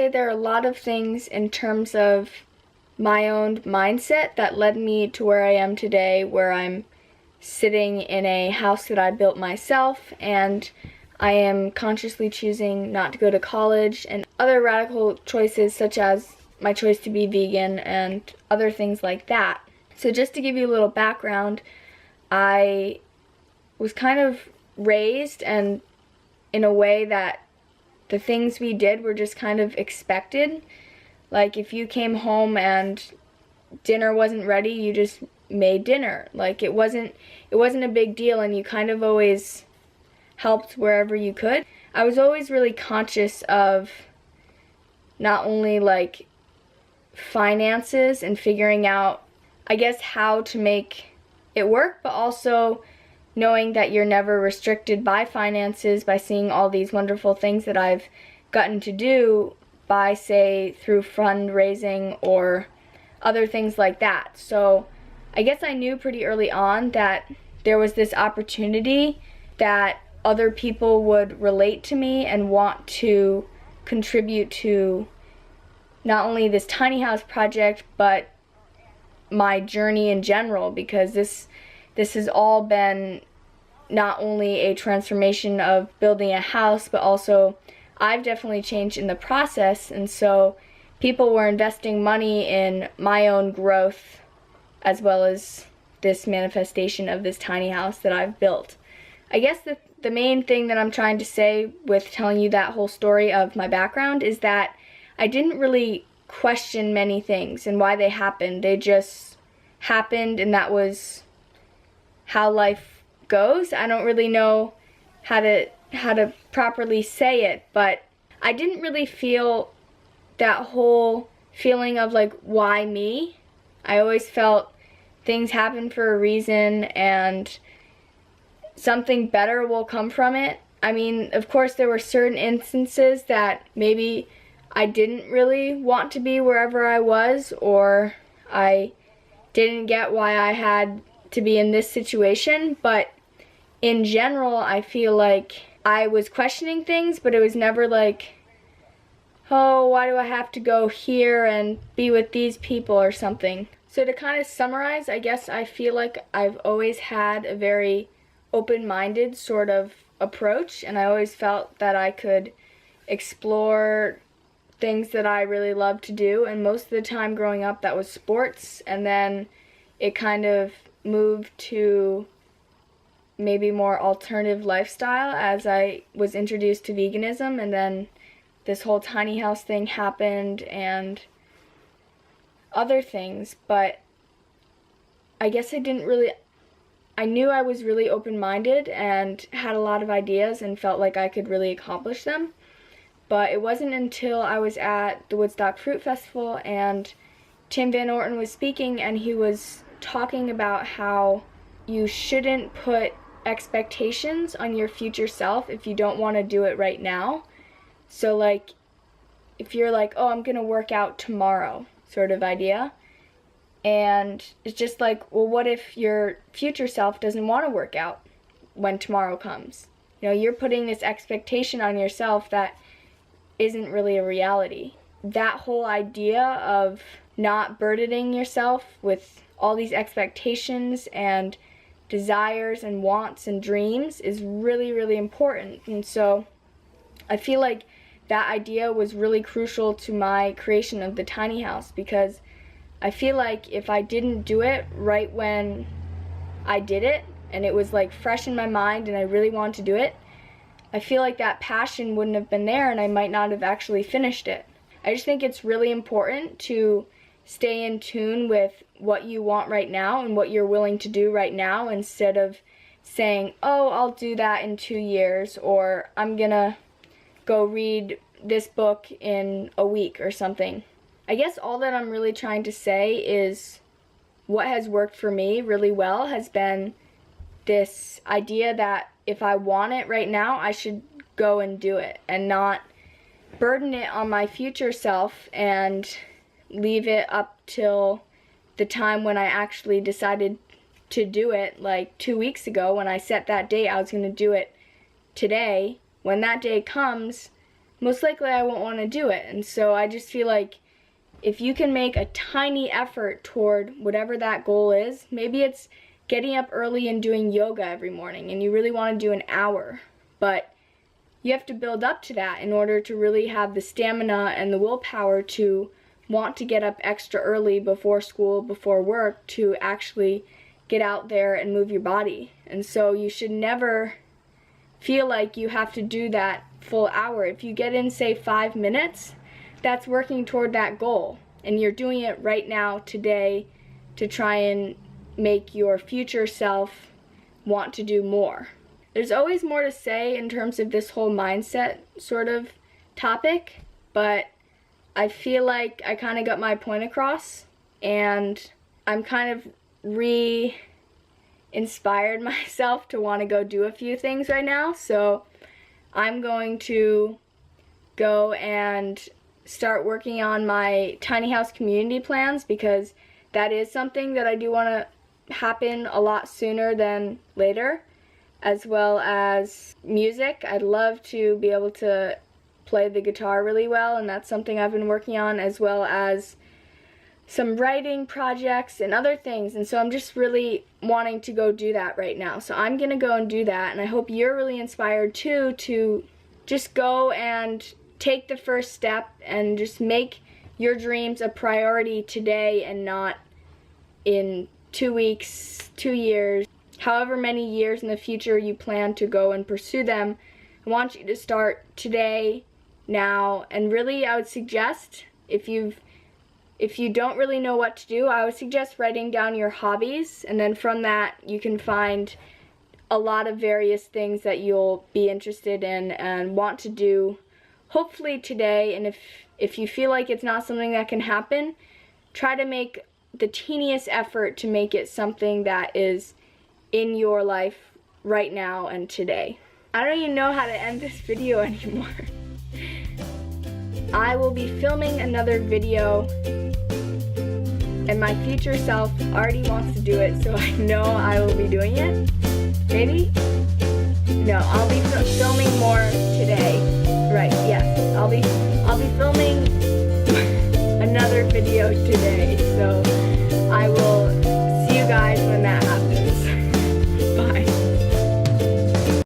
say there are a lot of things in terms of my own mindset that led me to where I am today, where I'm sitting in a house that I built myself, and I am consciously choosing not to go to college, and other radical choices such as my choice to be vegan and other things like that. So just to give you a little background, I was kind of raised and in a way that the things we did were just kind of expected. Like if you came home and dinner wasn't ready, you just made dinner. Like it wasn't a big deal, and you kind of always helped wherever you could. I was always really conscious of not only like finances and figuring out, I guess, how to make it work, but also knowing that you're never restricted by finances by seeing all these wonderful things that I've gotten to do by, say, through fundraising or other things like that. So I guess I knew pretty early on that there was this opportunity that other people would relate to me and want to contribute to not only this tiny house project, but my journey in general, because this has all been not only a transformation of building a house, but also I've definitely changed in the process, and so people were investing money in my own growth as well as this manifestation of this tiny house that I've built. I guess the main thing that I'm trying to say with telling you that whole story of my background is that I didn't really question many things and why they happened. They just happened, and that was how life goes. I don't really know how to properly say it, but I didn't really feel that whole feeling of like, why me? I always felt things happen for a reason and something better will come from it. I mean, of course there were certain instances that maybe I didn't really want to be wherever I was, or I didn't get why I had to be in this situation, but in general I feel like I was questioning things, but it was never like, oh, why do I have to go here and be with these people or something. So to kind of summarize, I guess I feel like I've always had a very open-minded sort of approach, and I always felt that I could explore things that I really love to do, and most of the time growing up that was sports, and then it kind of moved to maybe more alternative lifestyle as I was introduced to veganism, and then this whole tiny house thing happened and other things. But I guess I knew I was really open-minded and had a lot of ideas and felt like I could really accomplish them. But it wasn't until I was at the Woodstock Fruit Festival and Tim Van Orton was speaking, and he was talking about how you shouldn't put expectations on your future self if you don't want to do it right now. So like, if you're like, oh, I'm gonna work out tomorrow sort of idea, and it's just like, well, what if your future self doesn't want to work out when tomorrow comes? You know, you're putting this expectation on yourself that isn't really a reality. That whole idea of not burdening yourself with all these expectations and desires and wants and dreams is really, really important. And so I feel like that idea was really crucial to my creation of the tiny house, because I feel like if I didn't do it right when I did it and it was like fresh in my mind and I really wanted to do it, I feel like that passion wouldn't have been there and I might not have actually finished it. I just think it's really important to stay in tune with what you want right now and what you're willing to do right now, instead of saying, oh, I'll do that in 2 years, or I'm gonna go read this book in a week or something. I guess all that I'm really trying to say is what has worked for me really well has been this idea that if I want it right now, I should go and do it and not burden it on my future self and leave it up till the time when I actually decided to do it, like 2 weeks ago when I set that date I was going to do it today. When that day comes, most likely I won't want to do it. And so I just feel like if you can make a tiny effort toward whatever that goal is, maybe it's getting up early and doing yoga every morning and you really want to do an hour, but you have to build up to that in order to really have the stamina and the willpower to want to get up extra early before school, before work, to actually get out there and move your body. And so you should never feel like you have to do that full hour. If you get in, say, 5 minutes, that's working toward that goal. And you're doing it right now, today, to try and make your future self want to do more. There's always more to say in terms of this whole mindset sort of topic, but I feel like I kind of got my point across, and I'm kind of inspired myself to want to go do a few things right now. So I'm going to go and start working on my tiny house community plans, because that is something that I do want to happen a lot sooner than later, as well as music. I'd love to be able to play the guitar really well, and that's something I've been working on, as well as some writing projects and other things. And so I'm just really wanting to go do that right now. So I'm gonna go and do that, and I hope you're really inspired too to just go and take the first step and just make your dreams a priority today and not in 2 weeks, 2 years, however many years in the future you plan to go and pursue them. I want you to start today, now, and really I would suggest, if you don't really know what to do, I would suggest writing down your hobbies, and then from that you can find a lot of various things that you'll be interested in and want to do, hopefully today. And if you feel like it's not something that can happen, try to make the teeniest effort to make it something that is in your life right now and today. I don't even know how to end this video anymore. I will be filming another video, and my future self already wants to do it, so I know I will be doing it. Maybe? No, I'll be filming more today. Right, yes. I'll be filming another video today, so